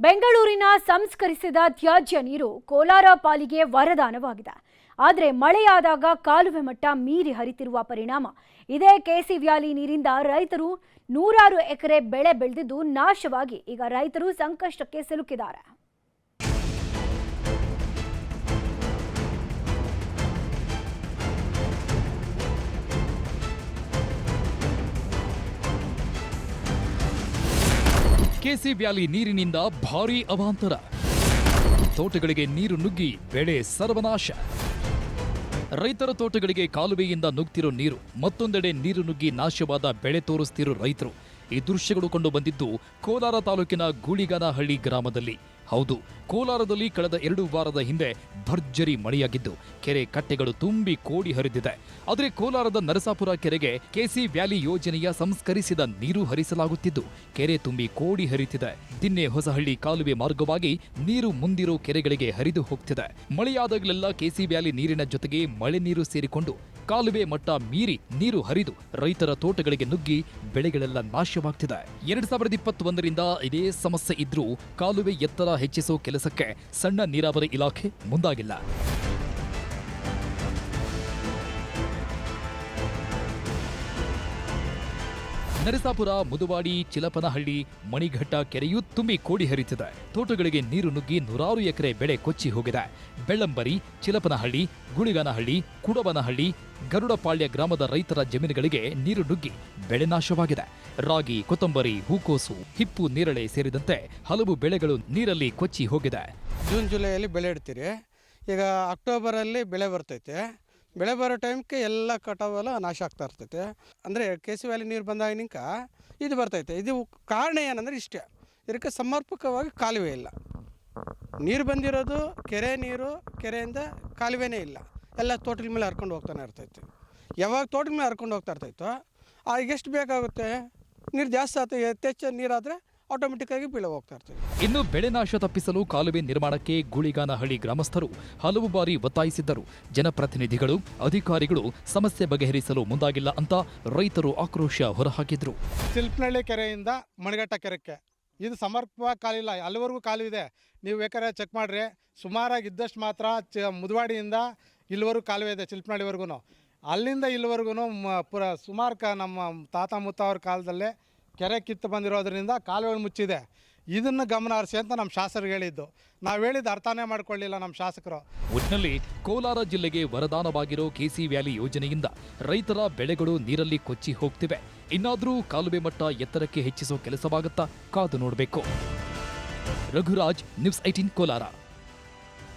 ಬೆಂಗಳೂರಿನ ಸಂಸ್ಕರಿಸಿದ ತ್ಯಾಜ್ಯ ನೀರು ಕೋಲಾರ ಪಾಲಿಗೆ ವರದಾನವಾಗಿದೆ. ಆದರೆ ಮಳೆಯಾದಾಗ ಕಾಲುವೆ ಮಟ್ಟ ಮೀರಿ ಹರಿತಿರುವ ಪರಿಣಾಮ ಇದೇ ಕೆಸಿ ವ್ಯಾಲಿ ನೀರಿಂದ ರೈತರು ನೂರಾರು ಎಕರೆ ಬೆಳೆ ಬೆಳೆದಿದ್ದು ನಾಶವಾಗಿ ಈಗ ರೈತರು ಸಂಕಷ್ಟಕ್ಕೆ ಸಿಲುಕಿದ್ದಾರೆ. ಕೆಸಿ ವ್ಯಾಲಿ ನೀರಿನಿಂದ ಭಾರೀ ಅವಾಂತರ, ತೋಟಗಳಿಗೆ ನೀರು ನುಗ್ಗಿ ಬೆಳೆ ಸರ್ವನಾಶ. ರೈತರ ತೋಟಗಳಿಗೆ ಕಾಲುವೆಯಿಂದ ನುಗ್ತಿರೋ ನೀರು, ಮತ್ತೊಂದೆಡೆ ನೀರು ನುಗ್ಗಿ ನಾಶವಾದ ಬೆಳೆ ತೋರಿಸ್ತಿರೋ ರೈತರು. ಈ ದೃಶ್ಯಗಳು ಕಂಡು ಬಂದಿದ್ದು ಕೋಲಾರ ತಾಲೂಕಿನ ಗೂಳಿಗಾನಹಳ್ಳಿ ಗ್ರಾಮದಲ್ಲಿ. ಹೌದು, ಕೋಲಾರದಲ್ಲಿ ಕಳೆದ 2 ವಾರದ ಹಿಂದೆ ಭರ್ಜರಿ ಮಳೆಯಾಗಿದ್ದು ಕೆರೆ ಕಟ್ಟೆಗಳು ತುಂಬಿ ಕೋಡಿ ಹರಿದಿದೆ. ಆದರೆ ಕೋಲಾರದ ನರಸಾಪುರ ಕೆರೆಗೆ ಕೆಸಿ ವ್ಯಾಲಿ ಯೋಜನೆಯ ಸಂಸ್ಕರಿಸಿದ ನೀರು ಹರಿಸಲಾಗುತ್ತಿದ್ದು ಕೆರೆ ತುಂಬಿ ಕೋಡಿ ಹರಿತಿದೆ. ದಿನ್ನೆ ಹೊಸಹಳ್ಳಿ ಕಾಲುವೆ ಮಾರ್ಗವಾಗಿ ನೀರು ಮುಂದಿರೋ ಕೆರೆಗಳಿಗೆ ಹರಿದು ಹೋಗ್ತಿದೆ. ಮಳೆಯಾದಾಗಲೆಲ್ಲ ಕೆಸಿ ವ್ಯಾಲಿ ನೀರಿನ ಜೊತೆಗೆ ಮಳೆ ನೀರು ಸೇರಿಕೊಂಡು ಕಾಲುವೆ ಮಟ್ಟ ಮೀರಿ ನೀರು ಹರಿದು ರೈತರ ತೋಟಗಳಿಗೆ ನುಗ್ಗಿ ಬೆಳೆಗಳೆಲ್ಲ ನಾಶವಾಗ್ತಿದೆ. 2021ರಿಂದ ಇದೇ ಸಮಸ್ಯೆ ಇದ್ರೂ ಕಾಲುವೆ ಎತ್ತರ ಹೆಚ್ಚಿಸೋ ಕೆಲಸಕ್ಕೆ ಸಣ್ಣ ನೀರಾವರಿ ಇಲಾಖೆ ಮುಂದಾಗಿಲ್ಲ. ನರಸಾಪುರ, ಮುದುವಾಡಿ, ಚಿಲಪನಹಳ್ಳಿ, ಮಣಿಘಟ್ಟ ಕೆರೆಯೂ ತುಂಬಿ ಕೋಡಿ ಹರಿತಿದೆ. ತೋಟಗಳಿಗೆ ನೀರು ನುಗ್ಗಿ ನೂರಾರು ಎಕರೆ ಬೆಳೆ ಕೊಚ್ಚಿ ಹೋಗಿದೆ. ಬೆಳ್ಳಂಬರಿ, ಚಿಲಪನಹಳ್ಳಿ, ಗುಳಿಗಾನಹಳ್ಳಿ, ಕುಡಬನಹಳ್ಳಿ, ಗರುಡಪಾಳ್ಯ ಗ್ರಾಮದ ರೈತರ ಜಮೀನುಗಳಿಗೆ ನೀರು ನುಗ್ಗಿ ಬೆಳೆ ನಾಶವಾಗಿದೆ. ರಾಗಿ, ಕೊತ್ತಂಬರಿ, ಹೂಕೋಸು, ಹಿಪ್ಪು ನೇರಳೆ ಸೇರಿದಂತೆ ಹಲವು ಬೆಳೆಗಳು ನೀರಲ್ಲಿ ಕೊಚ್ಚಿ ಹೋಗಿದೆ. ಜೂನ್ ಜುಲೈಯಲ್ಲಿ ಬೆಳೆ ಇಡ್ತೀರಿ, ಈಗ ಅಕ್ಟೋಬರಲ್ಲಿ ಬೆಳೆ ಬರ್ತೈತೆ. ಬೆಳೆ ಬರೋ ಟೈಮ್ಗೆ ಎಲ್ಲ ಕಟಾವೆಲ್ಲ ನಾಶ ಆಗ್ತಾ ಇರ್ತೈತೆ. ಅಂದರೆ ಕೆಸಿ ವ್ಯಾಲಿ ನೀರು ಬಂದಾಗಿನಿಂಕ ಇದು ಬರ್ತೈತೆ. ಇದು ಕಾರಣ ಏನಂದರೆ ಇಷ್ಟೇ, ಇದಕ್ಕೆ ಸಮರ್ಪಕವಾಗಿ ಕಾಲುವೆ ಇಲ್ಲ. ನೀರು ಬಂದಿರೋದು ಕೆರೆ ನೀರು, ಕೆರೆಯಿಂದ ಕಾಲುವೆನೇ ಇಲ್ಲ. ಎಲ್ಲ ತೋಟದ ಮೇಲೆ ಹರ್ಕೊಂಡು ಹೋಗ್ತಾನೆ ಇರ್ತೈತೆ. ಯಾವಾಗ ತೋಟದ ಮೇಲೆ ಹರ್ಕೊಂಡು ಹೋಗ್ತಾ ಇರ್ತೈತೋ ಆಗ ಎಷ್ಟು ಬೇಕಾಗುತ್ತೆ ನೀರು ಜಾಸ್ತಿ ಆಗುತ್ತೆ. ಯಥೇಚ್ಛ ನೀರಾದರೆ ಆಟೋಮೆಟಿಕ್ಕಾಗಿ ಬೀಳ ಹೋಗ್ತಾ ಇರ್ತದೆ. ಇನ್ನು ಬೆಳೆ ನಾಶ ತಪ್ಪಿಸಲು ಕಾಲುವೆ ನಿರ್ಮಾಣಕ್ಕೆ ಗೂಳಿಗಾನಹಳ್ಳಿ ಗ್ರಾಮಸ್ಥರು ಹಲವು ಬಾರಿ ಒತ್ತಾಯಿಸಿದ್ದರು. ಜನಪ್ರತಿನಿಧಿಗಳು, ಅಧಿಕಾರಿಗಳು ಸಮಸ್ಯೆ ಬಗೆಹರಿಸಲು ಮುಂದಾಗಿಲ್ಲ ಅಂತ ರೈತರು ಆಕ್ರೋಶ ಹೊರಹಾಕಿದ್ರು. ಚಿಲ್ಪನಹಳ್ಳಿ ಕೆರೆಯಿಂದ ಮಣಿಘಟ್ಟ ಕೆರೆಗೆ ಇದು ಸಮರ್ಪಕವಾಗಿ ಕಾಲಿಲ್ಲ, ಅಲ್ಲಿವರೆಗೂ ಕಾಲುವಿದೆ. ನೀವು ಬೇಕಾದ್ರೆ ಚೆಕ್ ಮಾಡಿರಿ, ಸುಮಾರಾಗಿ ಇದ್ದಷ್ಟು ಮಾತ್ರ ಮುದುವಾಡಿಯಿಂದ ಇಲ್ಲಿವರೆಗೂ ಕಾಲುವೆ ಇದೆ. ಚಿಲ್ಪನಹಳ್ಳಿವರೆಗೂ ಅಲ್ಲಿಂದ ಇಲ್ಲಿವರೆಗೂ ಸುಮಾರು ನಮ್ಮ ತಾತ ಮುತ್ತ ಅವ್ರ ಕಾಲದಲ್ಲೇ ಕೆರೆ ಕಿತ್ತು ಬಂದಿರೋದ್ರಿಂದ ಕಾಲುವೆ ಮುಚ್ಚಿದೆ. ಇದನ್ನು ಗಮನ ಹರಿಸಿ ಅಂತ ನಮ್ಮ ಶಾಸಕರು ಹೇಳಿದ್ದು. ನಾವು ಹೇಳಿದ್ದು ಅರ್ಥನೇ ಮಾಡ್ಕೊಳ್ಳಿಲ್ಲ ನಮ್ಮ ಶಾಸಕರು. ಒಟ್ಟಿನಲ್ಲಿ ಕೋಲಾರ ಜಿಲ್ಲೆಗೆ ವರದಾನವಾಗಿರೋ ಕೆಸಿ ವ್ಯಾಲಿ ಯೋಜನೆಯಿಂದ ರೈತರ ಬೆಳೆಗಳು ನೀರಲ್ಲಿ ಕೊಚ್ಚಿ ಹೋಗ್ತಿವೆ. ಇನ್ನಾದರೂ ಕಾಲುವೆ ಮಟ್ಟ ಎತ್ತರಕ್ಕೆ ಹೆಚ್ಚಿಸೋ ಕೆಲಸವಾಗುತ್ತಾ ಕಾದು ನೋಡಬೇಕು. ರಘುರಾಜ್, ನ್ಯೂಸ್ 18 ಕೋಲಾರ.